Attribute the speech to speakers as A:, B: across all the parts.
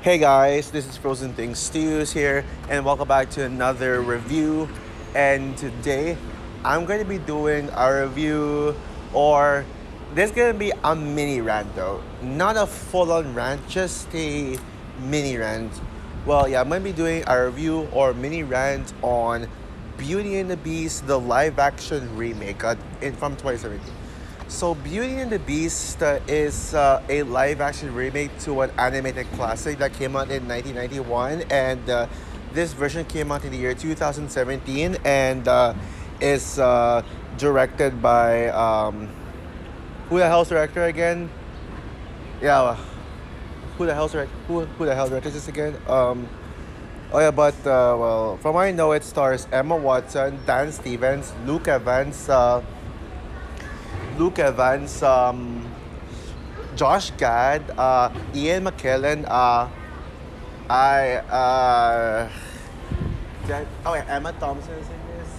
A: Hey guys, this is Frozen Things Stews here, and welcome back to another review. And today, I'm going to be doing a review, or there's going to be a mini rant though, not a full-on rant, just a mini rant. Well, yeah, I'm going to be doing a review or mini rant on Beauty and the Beast, the live-action remake from 2017. So, Beauty and the Beast is a live action remake to an animated classic that came out in 1991. And this version came out in the year 2017 and is directed by. Who the hell's director again? Yeah, who the hell directed this again? Oh yeah, but well, from what I know, it stars Emma Watson, Dan Stevens, Luke Evans, Josh Gad, Ian McKellen, I oh yeah, Emma Thompson is in this.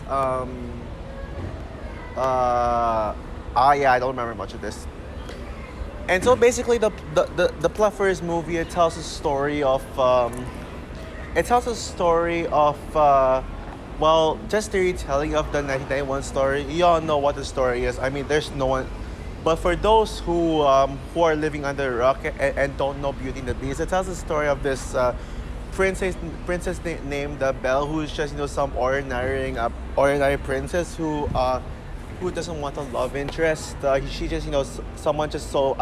A: Yeah, I don't remember much of this. And so basically, the plot for this movie, it tells a story of well, just the retelling of the 1991 story. You all know what the story is. I mean, there's no one. But for those who are living under a rock and don't know Beauty and the Beast, it tells the story of this named Belle, who's just some ordinary princess who doesn't want a love interest. She just someone just so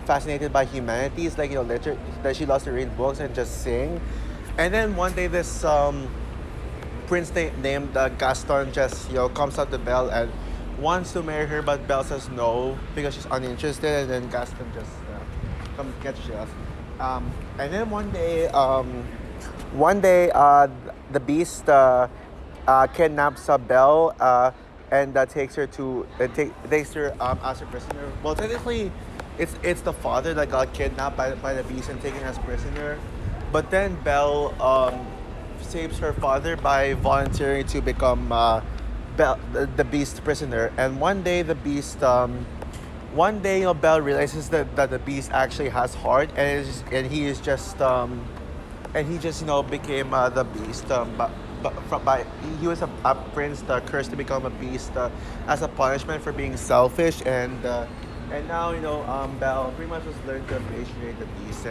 A: fascinated by humanities, like literature, that she loves to read books and just sing. And then one day this named Gaston just comes out to Belle and wants to marry her, but Belle says no because she's uninterested, and then Gaston just come get you. And then one day the Beast kidnaps Belle and takes her as a prisoner. Well, technically, it's the father that got kidnapped by the Beast and taken as prisoner, but then Belle saves her father by volunteering to become the Beast prisoner. And one day, Belle realizes that the Beast actually has heart, and he just became the Beast. He was a prince cursed to become a beast as a punishment for being selfish, and now Belle pretty much just learned to appreciate the beast,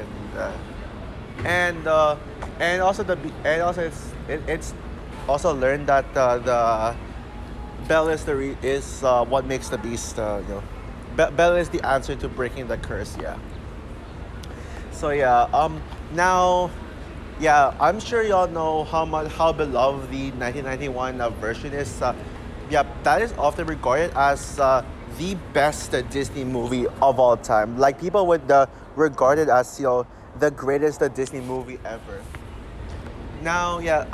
A: and also it's also learned that the Belle is what makes the beast. Belle is the answer to breaking the curse. Yeah. So yeah. Now, yeah, I'm sure y'all know how beloved the 1991 version is. Yeah, that is often regarded as the best Disney movie of all time. Like, people would regard it as the greatest Disney movie ever. Now, yeah,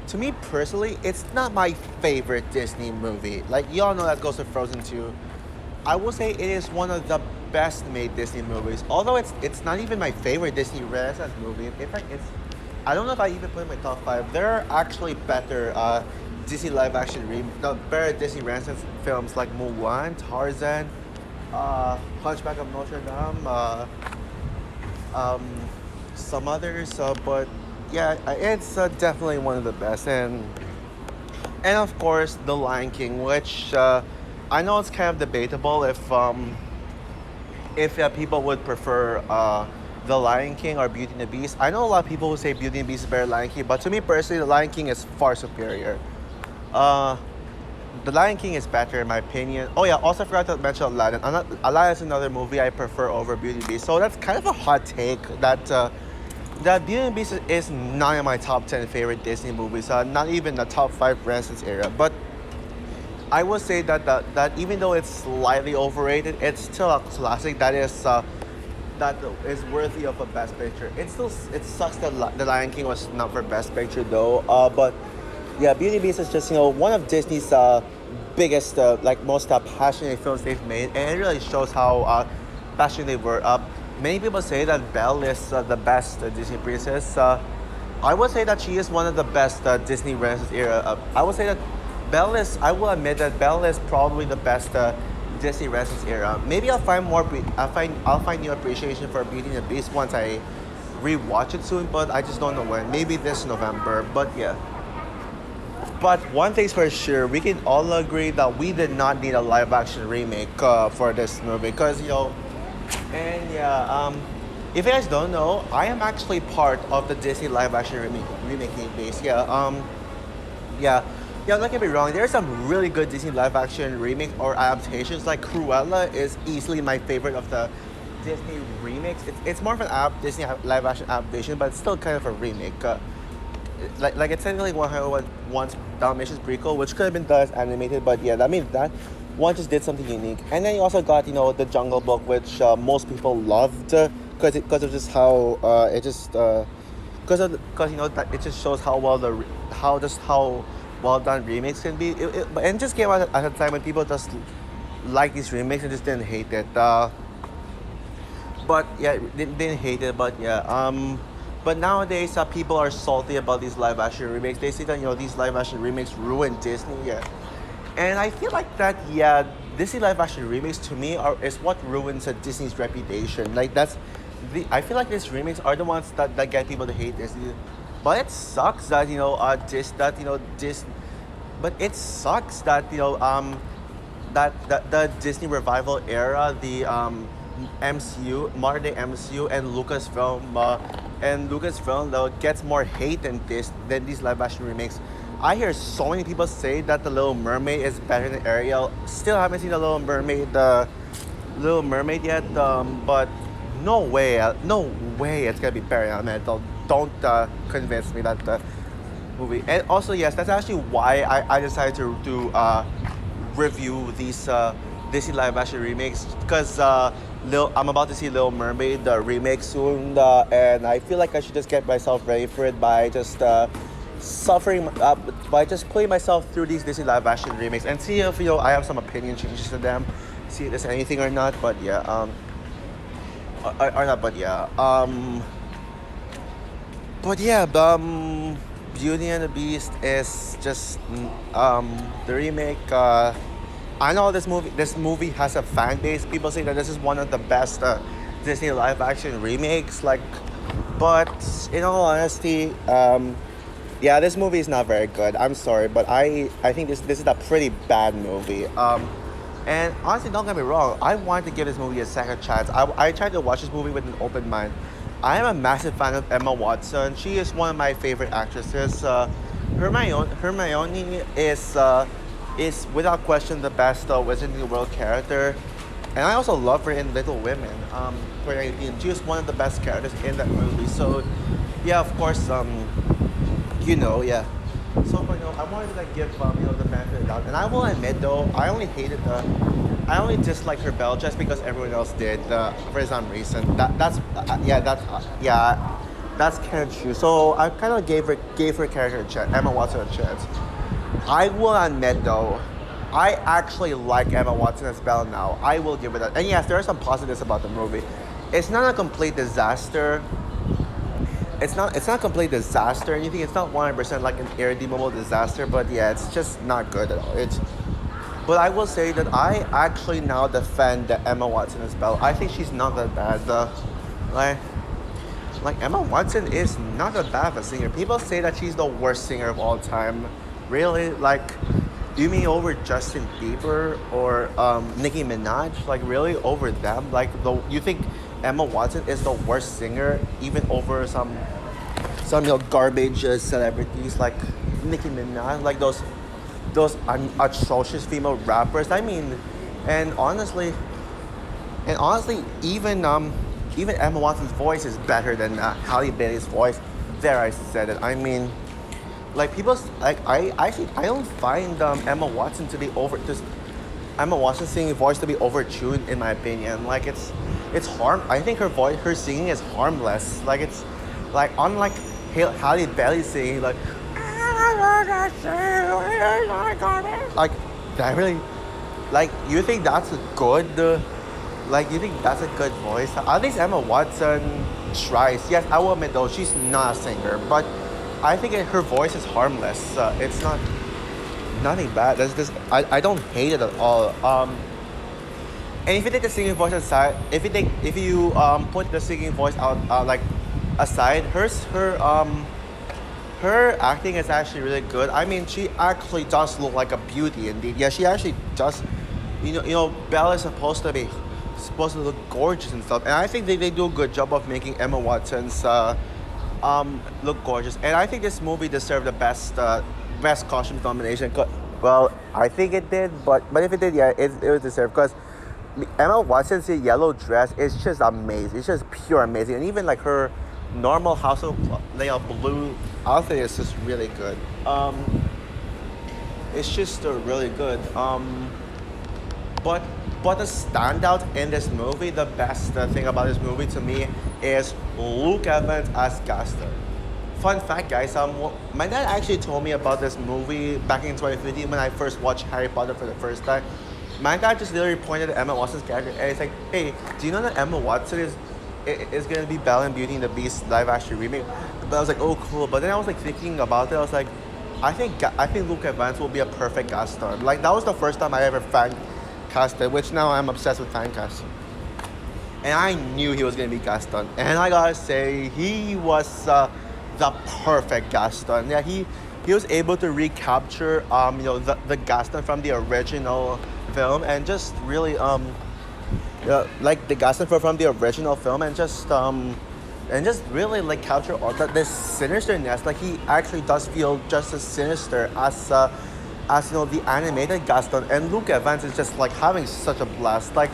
A: to me personally, it's not my favorite Disney movie. Like, y'all know that goes to Frozen 2. I will say it is one of the best made Disney movies. Although it's not even my favorite Disney Renaissance movie. In fact, I don't know if I even put it in my top five. There are actually better Disney live action better Disney Renaissance films like Mulan, Tarzan, Hunchback of Notre Dame, some others. But yeah, it's definitely one of the best, and of course The Lion King, which I know it's kind of debatable if people would prefer The Lion King or Beauty and the Beast. I know a lot of people who say Beauty and the Beast is better than Lion King, but to me personally, The Lion King is far superior. Uh, the Lion King is better in my opinion. Oh yeah, also forgot to mention Aladdin. Aladdin is another movie I prefer over Beauty and the Beast. So that's kind of a hot take that Beauty and the Beast is not in my top 10 favorite Disney movies. Not even the top 5 Renaissance era. But I will say that even though it's slightly overrated, it's still a classic that is worthy of a Best Picture. It sucks that The Lion King was not for Best Picture though. But yeah, Beauty and the Beast is just one of Disney's biggest most passionate films they've made, and it really shows how passionate they were. Many people say that Belle is the best Disney princess. I would say that she is one of the best Disney Renaissance era. I would say that I will admit that Belle is probably the best Disney Renaissance era. Maybe I'll find new appreciation for Beauty and the Beast rewatch it soon, but I just don't know when. Maybe this November. But yeah. But one thing's for sure, we can all agree that we did not need a live action remake for this movie, because and yeah, if you guys don't know, I am actually part of the Disney live action remaking base. Yeah, yeah. Don't get me wrong. There are some really good Disney live action remake or adaptations. Like Cruella is easily my favorite of the Disney remakes. It's more of an Disney live action adaptation, but it's still kind of a remake. Like it's technically 101 Dalmatians prequel, which could have been done as animated, but yeah, I mean that one just did something unique. And then you also got the Jungle Book, which most people loved because of just how it just because that it just shows how well how well done remakes can be. And it just came out at a time when people just like these remakes and just didn't hate it. But yeah, didn't hate it. But yeah, but nowadays people are salty about these live action remakes. They say that these live action remakes ruin Disney. Yeah, and I feel like that. Yeah, Disney live action remakes to me is what ruins Disney's reputation. Like that's I feel like these remakes are the ones that get people to hate Disney. But it sucks that but it sucks that that the Disney revival era, the MCU, modern day MCU, and Lucasfilm though gets more hate than these live action remakes. I hear so many people say that the Little Mermaid is better than Ariel. Still haven't seen the Little Mermaid yet, but no way it's gonna be better than that. Don't convince me that the movie. And also, yes, that's actually why I decided to review these Disney live action remakes, because I'm about to see Little Mermaid the remake soon, and I feel like I should just get myself ready for it by just by just putting myself through these Disney live action remakes and see if I have some opinion changes to them, see if there's anything or not. But yeah, or not. But yeah, Beauty and the Beast is just the remake. I know this movie has a fan base. People say that this is one of the best Disney live action remakes. But in all honesty, yeah, this movie is not very good. I'm sorry, but I think this is a pretty bad movie. And honestly, don't get me wrong, I wanted to give this movie a second chance. I tried to watch this movie with an open mind. I am a massive fan of Emma Watson. She is one of my favorite actresses. Hermione is without question the best Wizard in the World character. And I also love her in Little Women. 2019. She was one of the best characters in that movie. So yeah, of course, yeah. So I wanted to give the benefit of the doubt. And I will admit though, I only disliked her bell just because everyone else did for some reason. That's kind of true. So I kind of gave her character a chance, Emma Watson a chance. I will admit though, I actually like Emma Watson as Belle now. I will give it that. And yes, there are some positives about the movie. It's not a complete disaster. It's not a complete disaster or anything. It's not 100% like an irredeemable disaster, but yeah, it's just not good at all. But I will say that I actually now defend Emma Watson as Belle. I think she's not that bad. Like Emma Watson is not that bad of a singer. People say that she's the worst singer of all time. Really? Like, do you mean over Justin Bieber or Nicki Minaj? Like, really over them? Like, you think Emma Watson is the worst singer, even over some garbage celebrities like Nicki Minaj, like those atrocious female rappers? I mean, and honestly, even Emma Watson's voice is better than Halle Bailey's voice. There, I said it. I mean, like people like I don't find Emma Watson to be Emma Watson's singing voice to be overtuned, in my opinion. Like it's I think her singing is harmless. Like it's like unlike Halle Bailey singing like that really, like you think that's a good you think that's a good voice? At least Emma Watson tries. Yes, I will admit though, she's not a singer, but I think her voice is harmless. It's nothing bad. I don't hate it at all. And if you take the singing voice aside, if you put the singing voice out, like aside, her acting is actually really good. I mean, she actually does look like a beauty indeed. Yeah, she actually does. Belle is supposed to look gorgeous and stuff, and I think they do a good job of making Emma Watson's look gorgeous. And I think this movie deserved the best costume nomination. Well, I think it did, but if it did, yeah, it was deserved because Emma Watson's yellow dress is just amazing. It's just pure amazing, and even like her normal House of Leia blue outfit is just really good. It's just really good. But but the standout in this movie, the best thing about this movie to me is Luke Evans as Gaston. Fun fact, guys. My dad actually told me about this movie back in 2015 when I first watched Harry Potter for the first time. My dad just literally pointed at Emma Watson's character and he's like, "Hey, do you know that Emma Watson is gonna be Belle in Beauty and the Beast live action remake?" But I was like, "Oh, cool." But then I was like thinking about it. I was like, I think Luke Evans will be a perfect Gaston. Like that was the first time I ever fan casted, which now I'm obsessed with fan casting. And I knew he was gonna be Gaston, and I gotta say he was the perfect Gaston. Yeah, he was able to recapture the Gaston from the original film and just really yeah, like the Gaston from the original film and just really like capture all that this sinisterness. Like he actually does feel just as sinister as the animated Gaston, and Luke Evans is just like having such a blast. Like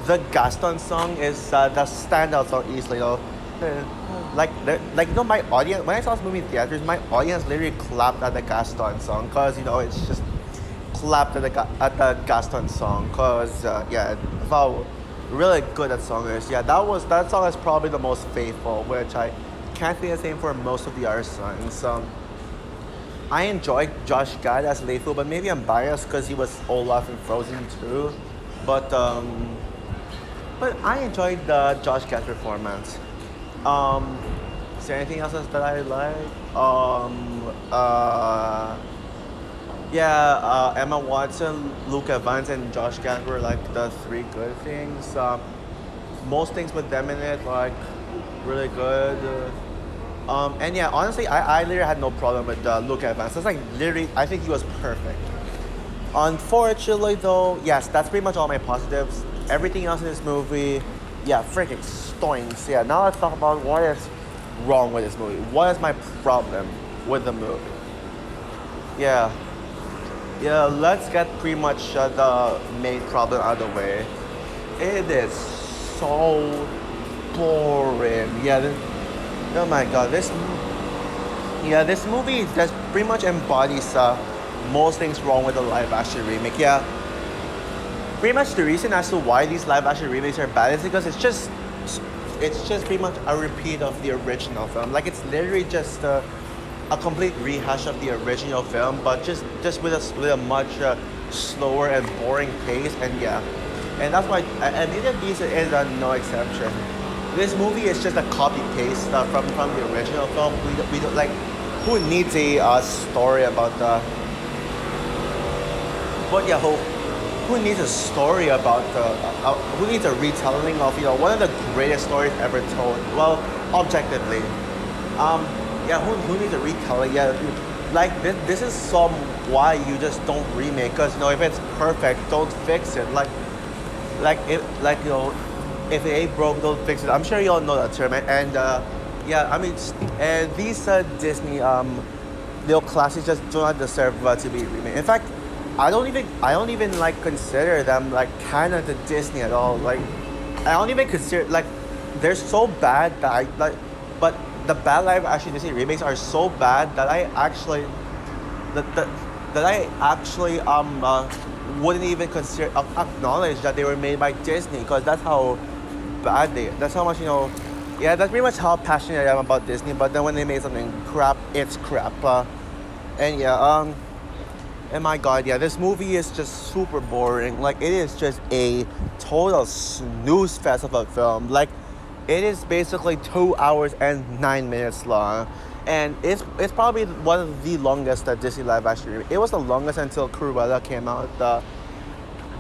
A: the Gaston song is the standout song easily. My audience when I saw this movie in theaters, my audience literally clapped at the Gaston song because it's just clapped at the Gaston song because yeah, how really good that song is. Yeah, that song is probably the most faithful, which I can't say the same for most of the other songs. I enjoyed Josh Gad as Leifu, but maybe I'm biased because he was Olaf in Frozen too. But I enjoyed the Josh Gad performance. Is there anything else that I like? Emma Watson, Luke Evans, and Josh Gad were like the three good things. Most things with them in it, like really good. And yeah, honestly, I literally had no problem with Luke Evans. It's like literally, I think he was perfect. Unfortunately, though, yes, that's pretty much all my positives. Everything else in this movie, yeah, freaking stinks. Yeah, now let's talk about what is wrong with this movie. What is my problem with the movie? Yeah. Yeah, let's get pretty much the main problem out of the way. It is so boring. Oh my god, this movie just pretty much embodies most things wrong with the live action remake. Yeah, pretty much the reason as to why these live action remakes are bad is because it's just pretty much a repeat of the original film. Like it's literally just a complete rehash of the original film, but just with a much slower and boring pace. And yeah, and that's why and Little Beast is no exception. This movie is just a copy paste from the original film. We don't like who needs a story about the. But yeah, who needs a story about who needs a retelling of one of the greatest stories ever told? Well, objectively, who needs a retelling? Yeah, like this is some why you just don't remake because if it's perfect, don't fix it. If it ain't broke, don't fix it. I'm sure you all know that term, and and these Disney little classics just do not deserve to be remade. In fact, I don't even like consider them like canon to Disney at all. Like I don't even consider like they're so bad that I like, but the bad live action Disney remakes are so bad that I actually wouldn't even consider acknowledge that they were made by Disney because that's how bad that's how much yeah, that's pretty much how passionate I am about Disney. But then when they made something crap, it's crap. And my god, yeah, this movie is just super boring. Like it is just a total snooze fest of a film. Like it is basically 2 hours and 9 minutes long, and it's probably one of the longest Disney live action. It was the longest until Cruella came out.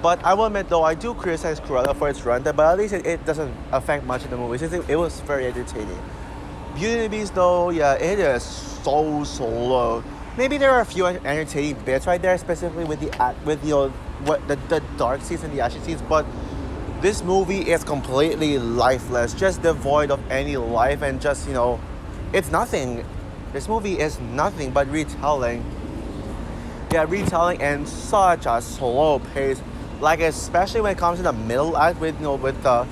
A: But I will admit though, I do criticize Cruella for its runtime, but at least it doesn't affect much of the movie since it was very entertaining. Beauty and the Beast, though, yeah, it is so slow. Maybe there are a few entertaining bits right there, specifically with with what the dark scenes and the action scenes, but this movie is completely lifeless, just devoid of any life, and just it's nothing. This movie is nothing but retelling. Yeah, retelling and such a slow pace. Like especially when it comes to the middle act with with the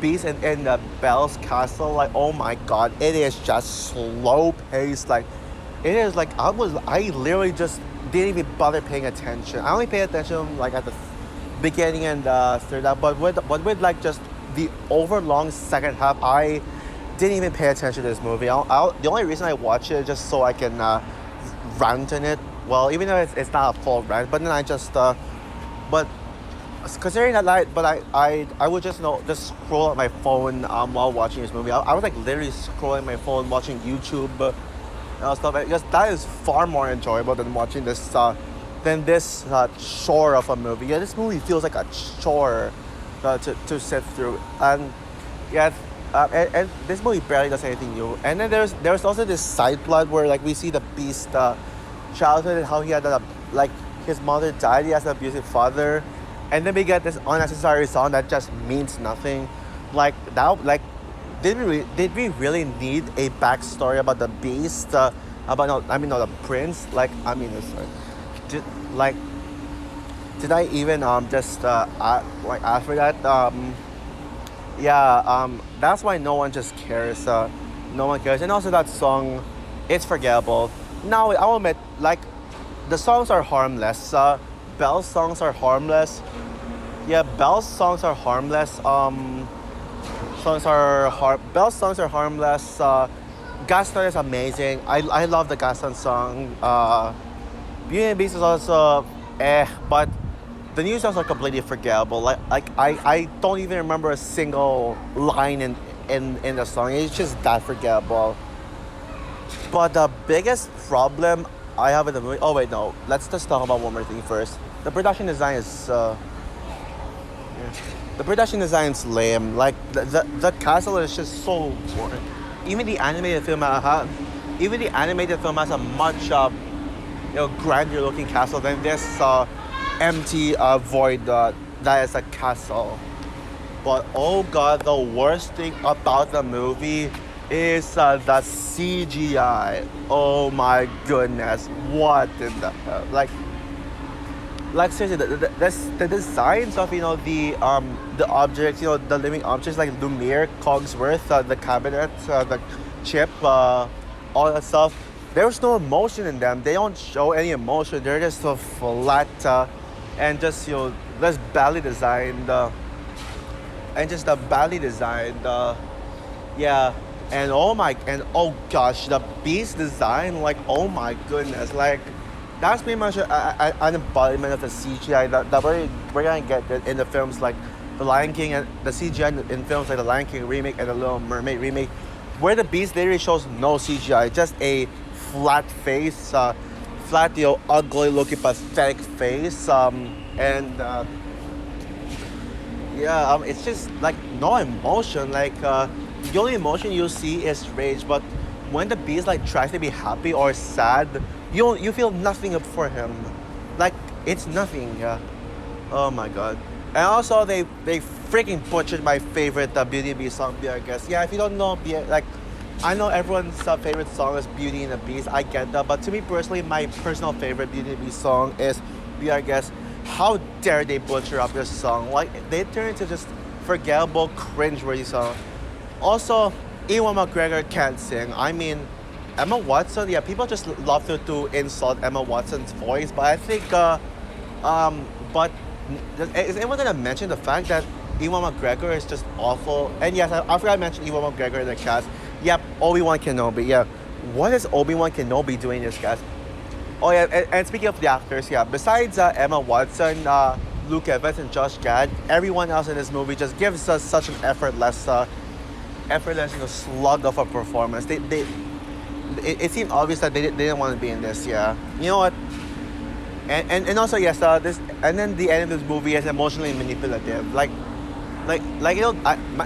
A: beast and the Belle's castle. Like oh my god, it is just slow paced. Like it is like I literally just didn't even bother paying attention. I only paid attention like at the beginning and third act, but with like just the overlong second half, I didn't even pay attention to this movie. The only reason I watch it is just so I can rant on it. Well, even though it's not a full rant, but then I just but considering that, like, but I would just just scroll at my phone while watching this movie. I was like literally scrolling my phone, watching YouTube stuff. Because that is far more enjoyable than watching this chore of a movie. Yeah, this movie feels like a chore to sit through, and yeah. And this movie barely does anything new. And then there's also this side plot where like we see the Beast childhood and how he had like his mother died. He has an abusive father, and then we get this unnecessary song that just means nothing. Like that, like did we really need a backstory about the Beast? About no, I mean no, the prince. Like I mean, sorry. Did like did I even just ask for that? Yeah, that's why no one just cares. No one cares, and also that song, it's forgettable. Now I'll admit, like, the songs are harmless. Belle's songs are harmless. Yeah, Belle's songs are harmless. Belle's songs are harmless. Gaston is amazing. I love the Gaston song. Beauty and the Beast is also but the new songs are completely forgettable. Like I don't even remember a single line in the song. It's just that forgettable. But the biggest problem I have with the movie. Oh wait, no. Let's just talk about one more thing first. The production design is. The production design is lame. Like the castle is just so boring. Even the animated film, has a much grander looking castle than this empty void that is a castle. But oh god, the worst thing about the movie is the CGI. Oh my goodness, what in the hell? Like seriously, the designs of the objects, the living objects like Lumiere, Cogsworth, the cabinet, the chip, all that stuff. There's no emotion in them. They don't show any emotion. They're just so flat and just less badly designed. And just the badly designed. Yeah. And oh gosh, the beast design, like oh my goodness, like that's pretty much an embodiment of the CGI that we're gonna get in the films like The Lion King, and the CGI in films like The Lion King remake and The Little Mermaid remake, where the beast literally shows no CGI, just a flat face, flat, ugly looking pathetic face, it's just like no emotion. Like the only emotion you see is rage, but when the beast like tries to be happy or sad, you feel nothing for him. Like it's nothing. Yeah. Oh my god. And also they freaking butchered my favorite Beauty and the Beast song, Be Our Guest. Yeah, if you don't know, I know everyone's favorite song is Beauty and the Beast. I get that, but to me personally, my personal favorite Beauty and the Beast song is Be Our Guest. How dare they butcher up this song? Like they turn into just forgettable, cringe-worthy song. Also, Ewan McGregor can't sing. I mean, Emma Watson. Yeah, people just love to insult Emma Watson's voice, but I think but is anyone gonna mention the fact that Ewan McGregor is just awful? And yes, I forgot to mention Ewan McGregor in the cast. Yep, Obi-Wan Kenobi. Yeah, what is Obi-Wan Kenobi doing in this cast? Oh yeah, and speaking of the actors, yeah, besides Emma Watson, Luke Evans, and Josh Gad, everyone else in this movie just gives us such an effortless, slug of a performance. It seemed obvious that they didn't want to be in this. Yeah, you know what? And also yes, this, and then the end of this movie is emotionally manipulative. Like like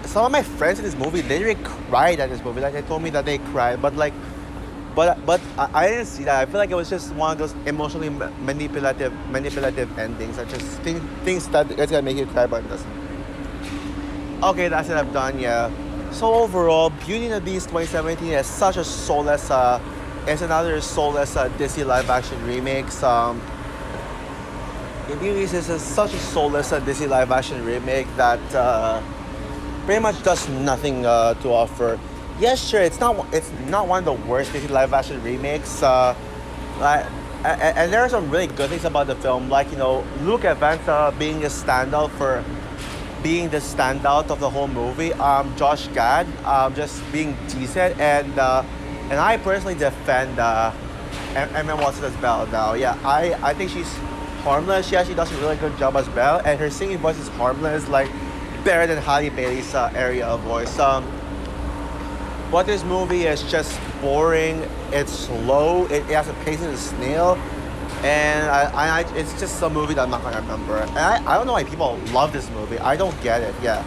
A: some of my friends in this movie literally cried at this movie. Like they told me that they cried, but I didn't see that. I feel like it was just one of those emotionally manipulative endings. I just things that it's gonna make you cry, but it doesn't. Okay, that's it. I'm done. Yeah. So overall, Beauty and the Beast 2017 is such a soulless. It's another soulless Disney live action remakes. Beauty and the Beast is such a soulless Disney live action remake that pretty much does nothing to offer. Yes, sure, it's not one of the worst Disney live action remakes. Like, and there are some really good things about the film, like Luke Evans being the standout of the whole movie. Josh Gad just being decent, and I personally defend Emma Watson as Belle now. Yeah, I think she's harmless. She actually does a really good job as Belle, and her singing voice is harmless, like better than Halle Bailey's area of voice. But this movie is just boring. It's slow. It has a pace of a snail, and it's just a movie that I'm not gonna remember. And I don't know why people love this movie. I don't get it. Yeah.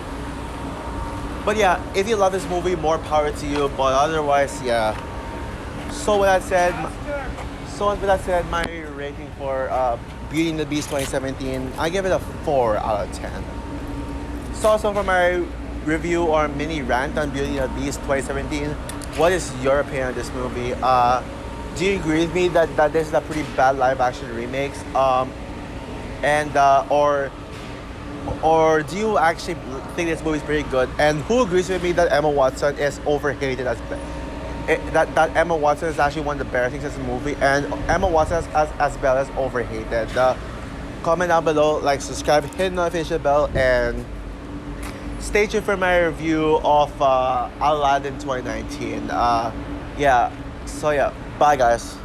A: But yeah, if you love this movie, more power to you. But otherwise, yeah. So with that said, my rating for Beauty and the Beast 2017, I give it a 4 out of 10. So for my review or mini rant on Beauty and the Beast 2017, what is your opinion on this movie? Do you agree with me that this is a pretty bad live action remakes? And or do you actually think this movie is pretty good? And who agrees with me that Emma Watson is overhated that Emma Watson is actually one of the better things in this movie, and Emma Watson as Belle is overhated? Comment down below, like, subscribe, hit the notification bell, and stay tuned for my review of Aladdin 2019. Yeah, so yeah, bye guys.